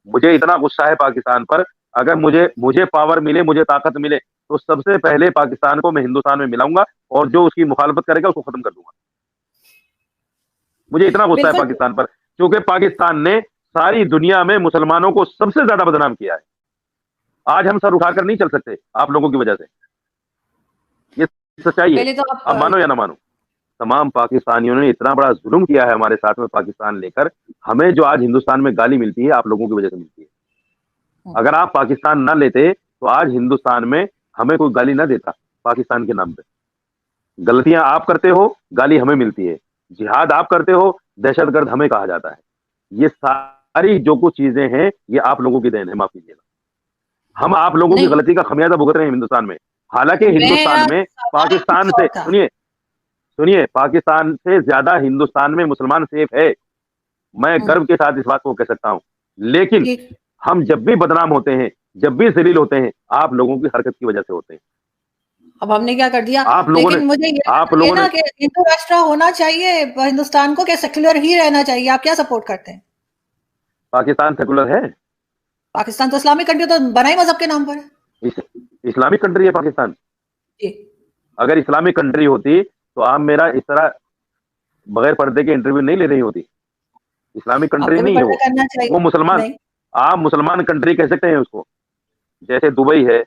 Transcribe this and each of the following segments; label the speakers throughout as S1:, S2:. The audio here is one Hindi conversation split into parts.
S1: मुझे इतना गुस्सा है पाकिस्तान पर, अगर मुझे मुझे पावर मिले, मुझे ताकत मिले, तो सबसे पहले पाकिस्तान को मैं हिंदुस्तान में मिलाऊंगा और जो उसकी मुखालफत करेगा उसको खत्म कर दूंगा। मुझे इतना गुस्सा है
S2: बिल्कुल।
S1: पाकिस्तान पर, क्योंकि पाकिस्तान ने सारी दुनिया में मुसलमानों को सबसे ज्यादा बदनाम किया है। आज हम सर उठाकर नहीं चल सकते आप लोगों की वजह से, ये सच्चाई है,
S2: पहले तो
S1: आप मानो या ना मानो। तमाम पाकिस्तानियों ने इतना बड़ा जुल्म किया है हमारे साथ में पाकिस्तान लेकर, हमें जो आज हिंदुस्तान में गाली मिलती है आप लोगों की वजह से मिलती है। अगर आप पाकिस्तान ना लेते तो आज हिंदुस्तान में हमें कोई गाली ना देता पाकिस्तान के नाम पे। गलतियां आप करते हो, गाली हमें मिलती है। जिहाद आप करते हो, दहशतगर्द हमें कहा जाता है। ये सारी जो कुछ चीजें हैं ये आप लोगों की देन है, माफ कीजिएगा। हम आप लोगों की
S2: नहीं,
S1: गलती का खमियाजा भुगत रहे हैं हिंदुस्तान में। हालांकि
S2: मेरा
S1: हिंदुस्तान में
S2: सवाल
S1: पाकिस्तान
S2: कुछ
S1: से
S2: और था।
S1: सुनिए, सुनिए, पाकिस्तान से ज्यादा हिंदुस्तान में मुसलमान सेफ है, मैं
S2: हम्म,
S1: गर्व के साथ इस बात को कह सकता हूं। लेकिन
S2: ठीक।
S1: हम जब भी बदनाम होते हैं, जब भी जलील होते हैं, आप लोगों की हरकत की वजह से होते हैं।
S2: अब हमने क्या कर दिया?
S1: आप लोगों ने
S2: लेकिन मुझे ये
S1: आप
S2: बताइए
S1: लोगों
S2: ना
S1: ने
S2: कि हिंदू राष्ट्र होना चाहिए हिंदुस्तान को, क्या सेक्युलर ही रहना चाहिए? आप क्या सपोर्ट करते हैं?
S1: पाकिस्तान सेकुलर है?
S2: पाकिस्तान तो इस्लामिक कंट्री, तो बना ही मजहब के नाम पर है।
S1: इस, इस्लामिक कंट्री है पाकिस्तान।
S2: जी।
S1: अगर इस्लामिक कंट्री होती तो आप मेरा इस तरह बगैर पर्दे के इंटरव्यू नहीं ले रही होती। इस्लामिक कंट्री
S2: आपको भी
S1: नहीं है
S2: पर्दा करना चाहिए।
S1: वो मुसलमान,
S2: नहीं।
S1: आप मुसलमान कंट्री कह सकते हैं उसको। जैसे दुबई है,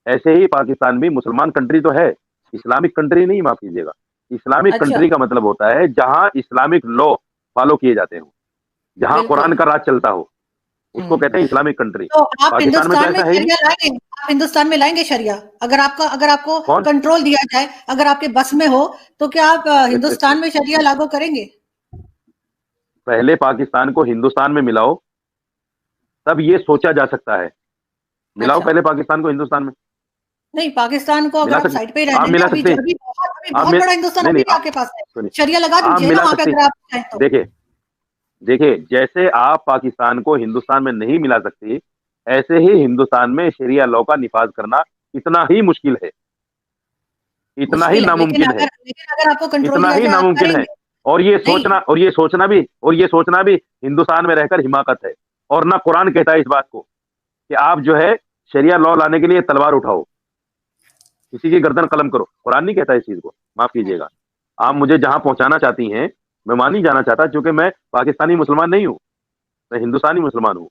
S1: ऐसे ही पाकिस्तान भी मुसलमान कंट्री तो है, इस्लामिक कंट्री नहीं, माफ कीजिएगा। इस्लामिक
S2: अच्छा।
S1: कंट्री का मतलब होता है जहां इस्लामिक लॉ फॉलो किए जाते हो, जहां कुरान
S2: बिल्कुल।
S1: का राज चलता हो, उसको
S2: हम्म।
S1: कहते हैं इस्लामिक कंट्री।
S2: तो आप
S1: पाकिस्तान में तो
S2: हिंदुस्तान में
S1: ऐसा है ही नहीं।
S2: शरिया लाएंगे? आप हिंदुस्तान में लाएंगे शरिया? अगर आपको
S1: कौन?
S2: कंट्रोल दिया जाए, अगर आपके बस में हो, तो क्या आप हिंदुस्तान में शरिया लागू करेंगे?
S1: पहले पाकिस्तान को हिंदुस्तान में मिलाओ, तब ये सोचा जा सकता है। मिलाओ
S2: अच्छा।
S1: पहले पाकिस्तान को हिंदुस्तान में।
S2: नहीं, पाकिस्तान को अगर
S1: मिला
S2: आप
S1: सकते,
S2: साइड पे ही रहने
S1: आप
S2: दें,
S1: मिला
S2: अभी
S1: सकते हैं,
S2: अभी
S1: आप
S2: बहुत
S1: मिल
S2: बड़ा हिंदुस्तान
S1: नहीं
S2: अभी
S1: नहीं
S2: भी आपके पास है।
S1: सुनिए,
S2: शरिया लगा
S1: आप
S2: दीजिए ना
S1: मिला
S2: वहाँ पे,
S1: सकते
S2: अगर आप चाहें तो।
S1: देखिए, देखिए, जैसे आप पाकिस्तान को हिंदुस्तान में नहीं मिला सकते, ऐसे ही हिंदुस्तान में शरिया लॉ का निफाज करना इतना ही मुश्किल है, इतना ही
S2: मुश्किल है,
S1: नामुमकिन है,
S2: लेकिन अगर आपको कंट्रोल
S1: इतना
S2: दिया
S1: ही
S2: जाए, आप
S1: नामुमकिन है।
S2: करेंगे?
S1: और ये
S2: नहीं।
S1: सोचना और ये सोचना भी और ये सोचना भी हिंदुस्तान में रहकर हिमाकत है। और ना कुरान कहता है इस बात को कि आप जो है शरिया लॉ लाने के लिए तलवार उठाओ, किसी की गर्दन कलम करो। कुरान नहीं कहता इस चीज को, माफ कीजिएगा। आप मुझे जहां पहुंचाना चाहती हैं, मैं वहां नहीं जाना चाहता, क्योंकि मैं पाकिस्तानी मुसलमान नहीं हूं, मैं हिंदुस्तानी मुसलमान हूं।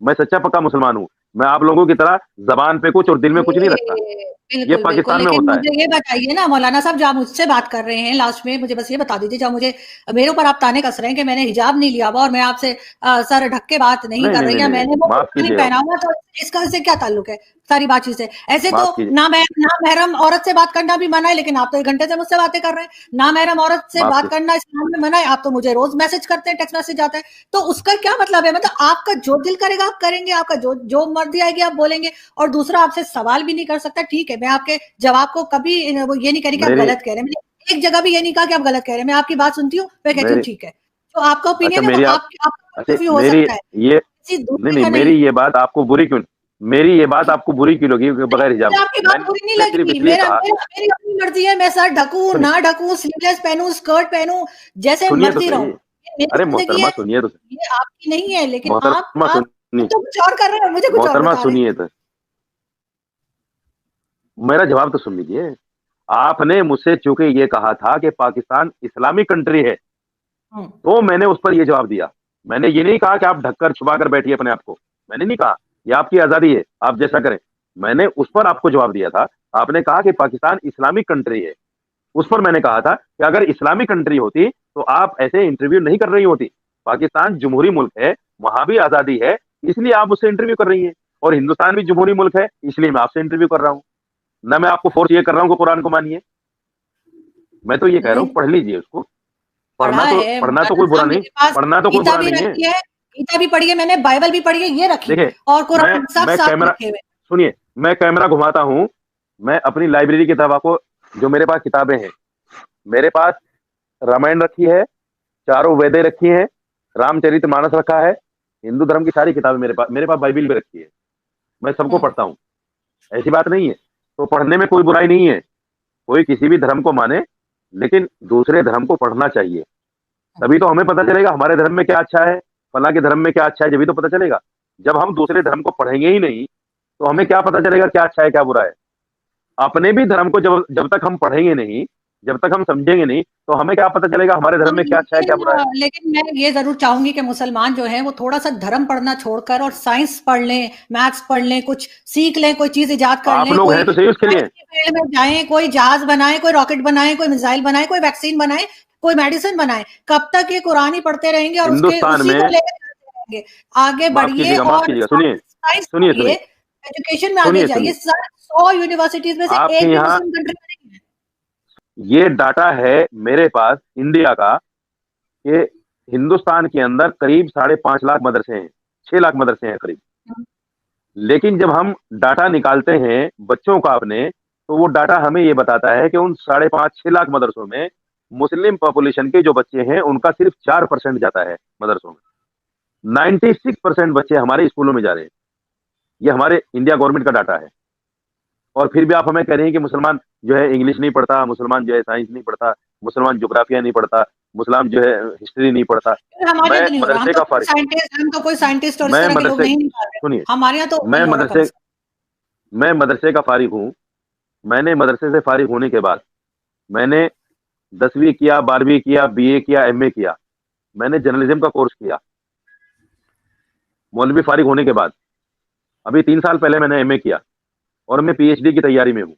S1: मैं सच्चा पक्का मुसलमान हूं। मैं आप लोगों की तरह जबान पे कुछ और दिल में कुछ नहीं रखता।
S2: ये
S1: ये
S2: बिल्कुल, बिल्कुल।
S1: पाकिस्तान में
S2: लेकिन
S1: होता है।
S2: मुझे ये बताइए ना मौलाना साहब, जो आप मुझसे बात कर रहे हैं लास्ट में, मुझे बस ये बता दीजिए, जब मुझे मेरे ऊपर आप ताने कस रहे हैं कि मैंने हिजाब नहीं लिया हुआ और मैं आपसे सर ढक के बात नहीं
S1: नहीं
S2: कर
S1: नहीं
S2: रही,
S1: नहीं
S2: या
S1: नहीं,
S2: मैंने
S1: नहीं
S2: वो
S1: माफ
S2: कुर्ता नहीं
S1: कीजिएगा,
S2: पहना हुआ, तो इसका इससे क्या ताल्लुक है सारी बातचीत से? ऐसे तो
S1: माफ कीजिए,
S2: नामहरम औरत से बात करना भी मना है, लेकिन आप तो 1 घंटे से मुझसे बातें कर रहे हैं। नामहरम औरत से
S1: माफ
S2: बात
S1: कीजिए।
S2: करना इस्लाम में मना है, आप तो मुझे रोज़ मैसेज करते हैं, टेक्स्ट मैसेज आता है। तो उसका क्या मतलब है? मतलब आपका जो दिल करेगा आप करेंगे, आपका जो जो मर्ज़ी आएगी आप बोलेंगे, और दूसरा आपसे सवाल भी नहीं कर सकता। ठीक है, मैं आपके जवाब को कभी वो ये नहीं कह रही कि आप
S1: मेरी
S2: गलत कह रहे हैं। मैंने एक जगह भी ये नहीं कहा कि आप गलत कह रहे हैं। मैं आपकी बात सुनती हूँ, मैं कहती हूँ
S1: मेरी
S2: ठीक है। जो आपका
S1: अच्छा,
S2: ओपिनियन है वो
S1: मेरी आप
S2: आपका पॉइंट
S1: अच्छा
S2: ऑफ व्यू हो
S1: मेरी
S2: सकता है,
S1: ये
S2: किसी
S1: नहीं
S2: दूसरे
S1: नहीं,
S2: का
S1: मेरी
S2: नहीं।
S1: ये बात आपको बुरी क्यों, मेरी ये बात आपको बुरी क्यों लगी बगैर हिजाब
S2: मुझे
S1: की?
S2: आपकी बात बुरी नहीं
S1: मैं सिर्फ
S2: लगी।
S1: इसलिए कहा।
S2: मेरी अपनी मर्ज़ी है, मैं सर ढकूँ,
S1: सुनिए,
S2: ना ढकूँ, स्लीवलेस पहनूँ, स्कर्ट पहनूँ, जैसे
S1: सुनिए तो
S2: मर्ज़ी
S1: सही।
S2: रहूँ। ये मेरी
S1: अरे
S2: ज़िंदगी है,
S1: मोहतरमा सुनिए तो सही।
S2: ये आपकी नहीं है। लेकिन
S1: मोहतरमा
S2: आप
S1: सुनिए,
S2: तो कुछ और कर रहे हैं और मुझे कुछ और
S1: मोहतरमा
S2: बता रहे हैं।
S1: सुनिए तो मेरा जवाब तो सुन लीजिए। आपने मुझसे चूंकि ये कहा था कि पाकिस्तान इस्लामिक कंट्री है,
S2: हुँ।
S1: तो मैंने उस पर ये जवाब दिया। मैंने ये नहीं कहा कि आप ढककर छुपा कर बैठिए अपने आप को, मैंने नहीं कहा। ये आपकी आजादी है, आप जैसा करें। मैंने उस पर आपको जवाब दिया था। आपने कहा कि पाकिस्तान इस्लामिक कंट्री है, उस पर मैंने कहा था कि अगर इस्लामिक कंट्री होती तो आप ऐसे इंटरव्यू नहीं कर रही होती। पाकिस्तान जमहूरी मुल्क है, वहां भी आजादी है, इसलिए आप उससे इंटरव्यू कर रही हैं। और हिंदुस्तान भी जमहूरी मुल्क है, इसलिए मैं आपसे इंटरव्यू कर रहा हूं। ना मैं आपको फोर्स ये कर रहा हूं कि कुरान को मानिए। मैं तो ये कह रहा हूं
S2: नहीं,
S1: पढ़ लीजिए उसको।
S2: पढ़ा है
S1: पढ़ना तो
S2: मौलाना
S1: कोई बुरा
S2: साहब,
S1: नहीं,
S2: मेरे पास
S1: पढ़ना तो कोई
S2: गीता
S1: बुरा
S2: भी
S1: नहीं है।
S2: रखी है, गीता भी पढ़ी है मैंने, बाइबल भी पढ़ी है, ये रखी,
S1: देखिए,
S2: और
S1: मैं
S2: कुरान सब
S1: मैं
S2: साथ में
S1: कैमरा
S2: रखे हुए।
S1: सुनिए, मैं कैमरा घुमाता हूं। मैं अपनी लाइब्रेरी की किताबों को, जो मेरे पास किताबें हैं, मेरे पास रामायण रखी है, चारों वेदें रखी हैं, रामचरितमानस रखा है, हिंदू धर्म की सारी किताबें मेरे पास बाइबिल भी रखी है। मैं सबको
S2: हुँ।
S1: पढ़ता हूँ, ऐसी बात नहीं है। तो पढ़ने में कोई बुराई नहीं है, कोई किसी भी धर्म को माने, लेकिन दूसरे धर्म को पढ़ना चाहिए। तभी तो हमें पता चलेगा हमारे धर्म में क्या अच्छा है, फला के धर्म में क्या अच्छा है, जब भी तो पता चलेगा। जब हम दूसरे धर्म को पढ़ेंगे ही नहीं तो हमें क्या पता चलेगा क्या अच्छा है क्या बुरा है। अपने भी धर्म को जब जब तक हम पढ़ेंगे नहीं, जब तक हम समझेंगे नहीं, तो हमें क्या पता चलेगा हमारे धर्म में क्या अच्छा है क्या बुरा है।
S2: लेकिन मैं ये जरूर चाहूंगी कि मुसलमान जो है वो थोड़ा सा धर्म पढ़ना छोड़कर और साइंस पढ़ लें, मैथ्स पढ़ लें, कुछ सीख लें, कोई चीज इजाद कर
S1: आप
S2: लें,
S1: लोग
S2: कोई
S1: हैं तो सही उसके लिए।
S2: साइंस की फील्ड में जाएं, कोई जहाज बनाए, कोई रॉकेट बनाए, कोई मिसाइल बनाए, कोई वैक्सीन बनाए, कोई मेडिसिन बनाए। कब तक ये कुरान ही पढ़ते रहेंगे और उसके
S1: हिंदुस्तान
S2: उसी को
S1: में
S2: लेकर चलते रहेंगे? आगे बढ़िए
S1: माफ
S2: और
S1: कीजिएगा, सुनिए
S2: साइंस
S1: सुनिए
S2: पढ़िए,
S1: सुनिए
S2: एजुकेशन में आगे
S1: सुनिए
S2: जाइए।
S1: सुनिए
S2: 100 यूनिवर्सिटीज में से
S1: आपके
S2: एक भी
S1: यहाँ
S2: मुस्लिम कंट्री में नहीं है।
S1: ये डाटा है मेरे पास इंडिया का कि हिंदुस्तान के अंदर करीब 5.5 लाख मदरसे हैं, 6 लाख मदरसे हैं करीब। लेकिन जब हम डाटा निकालते हैं बच्चों का अपने, तो वो डाटा हमें ये बताता है कि उन 5.5-6 लाख मदरसों में मुस्लिम पॉपुलेशन के जो बच्चे हैं उनका सिर्फ 4% जाता है मदरसों में। 96% बच्चे हमारे स्कूलों में जा रहे हैं। ये हमारे इंडिया गवर्नमेंट का डाटा है। और फिर भी आप हमें कह रहे हैं कि मुसलमान जो है इंग्लिश नहीं पढ़ता, मुसलमान जो है साइंस नहीं पढ़ता, मुसलमान ज्योग्राफिया नहीं पढ़ता, मुसलमान जो है हिस्ट्री नहीं पढ़ता।
S2: हमारे
S1: मैं
S2: यहाँ तो नहीं हो रहा।
S1: मदरसे का फारिग
S2: हम तो कोई साइंटिस्ट और इस
S1: मैं
S2: तरह के लोग
S1: मदरसे
S2: नहीं निकाल रहे।
S1: सुनिए
S2: हमारे यहाँ तो
S1: मैं
S2: नहीं हो रहा कम
S1: मदरसे
S2: से कम।
S1: मैं मदरसे का फारिग हूँ। मैंने मदरसे से फारिग होने के बाद मैंने 10वीं किया, 12वीं किया, बीए किया, एमए किया। मैंने जर्नलिज्म का कोर्स किया मौलवी फारिग होने के बाद। अभी 3 साल पहले मैंने एमए किया और मैं पीएचडी की तैयारी में हूँ।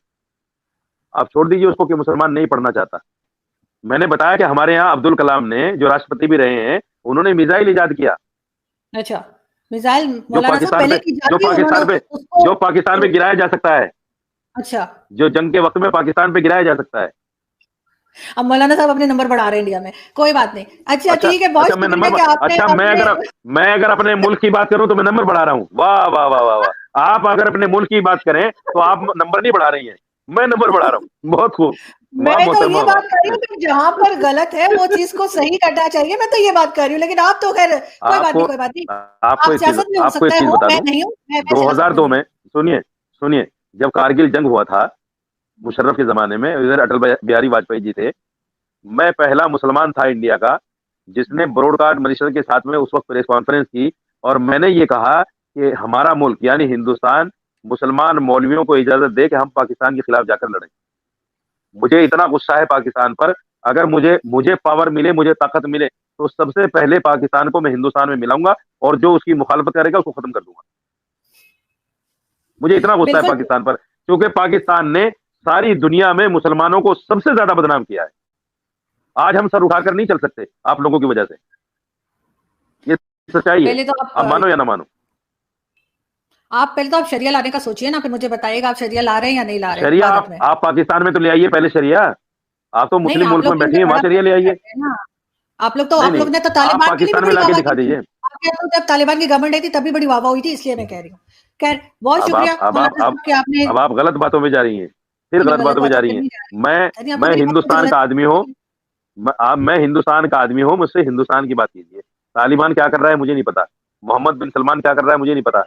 S1: आप छोड़ दीजिए उसको कि मुसलमान नहीं पढ़ना चाहता। मैंने बताया कि हमारे यहाँ अब्दुल कलाम ने, जो राष्ट्रपति भी रहे हैं, उन्होंने मिसाइल इजाद किया
S2: अच्छा, मिसाइल
S1: जो
S2: मौलाना साहब
S1: पाकिस्तान
S2: पहले
S1: पे
S2: की
S1: जो
S2: जाती, उन्होंने
S1: पाकिस्तान पे
S2: उसको
S1: जो पाकिस्तान पे गिराया जा सकता है,
S2: अच्छा।
S1: जो जंग के वक्त में पाकिस्तान पे गिराया जा सकता है।
S2: अब मौलाना साहब अपने नंबर बढ़ा रहे हैं इंडिया में, कोई बात नहीं। अच्छा
S1: अच्छा
S2: ठीक है, बहुत
S1: अच्छा मैं
S2: शुक्रिया
S1: नंबर
S2: कि आपने
S1: अच्छा
S2: अपने
S1: मैं अगर अपने मुल्क की बात करूं तो मैं नंबर बढ़ा रहा हूं। वाह वाह वाह वाह वाह। आप अगर अपने मुल्क की बात करें तो आप नंबर नहीं बढ़ा रही हैं, मैं नंबर बढ़ा रहा हूं। बहुत खूब। वाह
S2: मैं तो ये
S1: मोहतरमा वाह।
S2: बात कर रही हूँ कि जहां पर गलत है वो चीज को सही करना चाहिए। मैं तो ये बात कर रही हूँ, लेकिन आप तो खैर कोई बात
S1: आपको
S2: नहीं, कोई बात नहीं।
S1: आपको
S2: आप सियासत में हो
S1: आपको एक
S2: सकता है
S1: चीज
S2: हो,
S1: बता
S2: मैं
S1: दूं।
S2: नहीं हूँ, मैं सियासत में
S1: 2002
S2: नहीं हूँ।
S1: में सुनिए सुनिए जब कारगिल जंग हुआ था मुशर्रफ के जमाने में, इधर अटल बिहारी वाजपेयी जी थे। मैं पहला मुसलमान था इंडिया का जिसने ब्रॉडकास्ट मिनिस्टर के साथ में उस वक्त प्रेस कॉन्फ्रेंस की और मैंने ये कहा कि हमारा मुल्क यानी हिंदुस्तान मुसलमान मौलवियों को इजाजत दे कि हम पाकिस्तान के खिलाफ जाकर लड़ें। मुझे इतना गुस्सा है पाकिस्तान पर। अगर मुझे मुझे पावर मिले, मुझे ताकत मिले, तो सबसे पहले पाकिस्तान को मैं हिंदुस्तान में मिलाऊंगा और जो उसकी मुखालफत करेगा उसको खत्म कर दूंगा। मुझे इतना गुस्सा है
S2: बिल्कुल।
S1: पाकिस्तान पर, क्योंकि पाकिस्तान ने सारी दुनिया में मुसलमानों को सबसे ज्यादा बदनाम किया है। आज हम सर उठाकर नहीं चल सकते आप लोगों की वजह से। ये सच्चाई है,
S2: पहले तो
S1: आप मानो या ना मानो।
S2: पहले तो आप शरिया लाने का सोचिए ना, फिर मुझे बताइएगा आप शरिया ला रहे हैं या नहीं ला रहे
S1: शरिया
S2: भारत में।
S1: आप पाकिस्तान में तो ले आइए पहले शरिया। आप तो
S2: नहीं,
S1: मुस्लिम
S2: आप
S1: मुल्क
S2: लोग
S1: में
S2: तो
S1: बैठी
S2: मुझे
S1: हैं, वहां
S2: बड़ा
S1: शरिया ले
S2: प्यार
S1: आइए।
S2: करते हैं ना।
S1: नहीं
S2: आप
S1: नहीं,
S2: लोग ने तो
S1: आप
S2: तालिबान के लिए भी
S1: पाकिस्तान में
S2: बड़ी
S1: लाके
S2: वाहवाही
S1: दिखा
S2: की थी।
S1: दीजिए।
S2: आपके यहाँ तो जब तालिबान की गवर्नमेंट आई थी तभी बड़ी वाहवाही हुई थी, इसलिए मैं कह रही हूँ। खैर, बहुत
S1: अब
S2: शुक्रिया
S1: आप अब आप
S2: मौलाना
S1: अब
S2: साहब कि आपने
S1: अब आप गलत बातों में जा रही हैं, फिर
S2: मैं
S1: गलत
S2: गलत
S1: बातों में जा
S2: बातों
S1: रही
S2: पे
S1: हैं।
S2: नहीं जा रही।
S1: मैं
S2: यानी आपने
S1: मैं
S2: मेरी बातों पे
S1: हिंदुस्तान
S2: गलत
S1: का आदमी हूँ। मैं हिंदुस्तान का आदमी हूँ, मुझसे हिंदुस्तान की बात कीजिए। तालिबान क्या कर रहा है मुझे नहीं पता, मोहम्मद बिन सलमान क्या कर रहा है मुझे नहीं पता।